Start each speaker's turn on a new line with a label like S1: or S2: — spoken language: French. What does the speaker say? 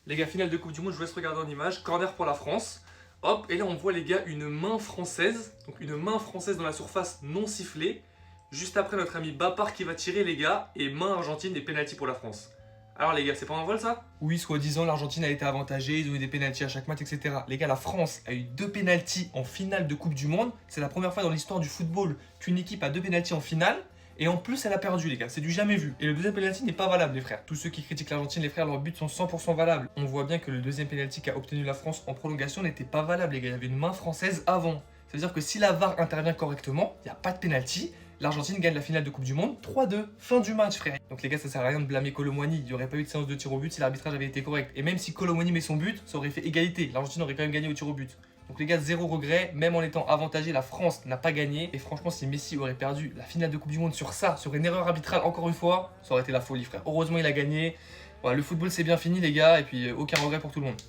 S1: Les gars, finale de Coupe du Monde, je vous laisse regarder en image. Corner pour la France. Hop, et là on voit les gars une main française. Donc une main française dans la surface non sifflée. Juste après notre ami Bapar qui va tirer les gars. Et main argentine et penalty pour la France. Alors les gars, c'est pas en vol ça? Oui, soi-disant l'Argentine a été avantagée, ils ont eu des pénaltys à chaque match, etc. Les gars, la France a eu 2 pénaltys en finale de Coupe du Monde. C'est la première fois dans l'histoire du football qu'une équipe a 2 pénaltys en finale. Et en plus, elle a perdu, les gars. C'est du jamais vu. Et le deuxième penalty n'est pas valable, les frères. Tous ceux qui critiquent l'Argentine, les frères, leurs buts sont 100% valables. On voit bien que le deuxième penalty qu'a obtenu la France en prolongation n'était pas valable, les gars. Il y avait une main française avant. Ça veut dire que si la VAR intervient correctement, il n'y a pas de penalty. L'Argentine gagne la finale de Coupe du Monde 3-2. Fin du match, frère. Donc les gars, ça sert à rien de blâmer Kolo Muani. Il n'y aurait pas eu de séance de tir au but si l'arbitrage avait été correct. Et même si Kolo Muani met son but, ça aurait fait égalité. L'Argentine aurait quand même gagné au tir au but. Donc les gars, zéro regret, même en étant avantagé, la France n'a pas gagné. Et franchement, si Messi aurait perdu la finale de Coupe du Monde sur ça, sur une erreur arbitrale encore une fois, ça aurait été la folie, frère. Heureusement, il a gagné. Voilà, le football, c'est bien fini, les gars, et puis aucun regret pour tout le monde.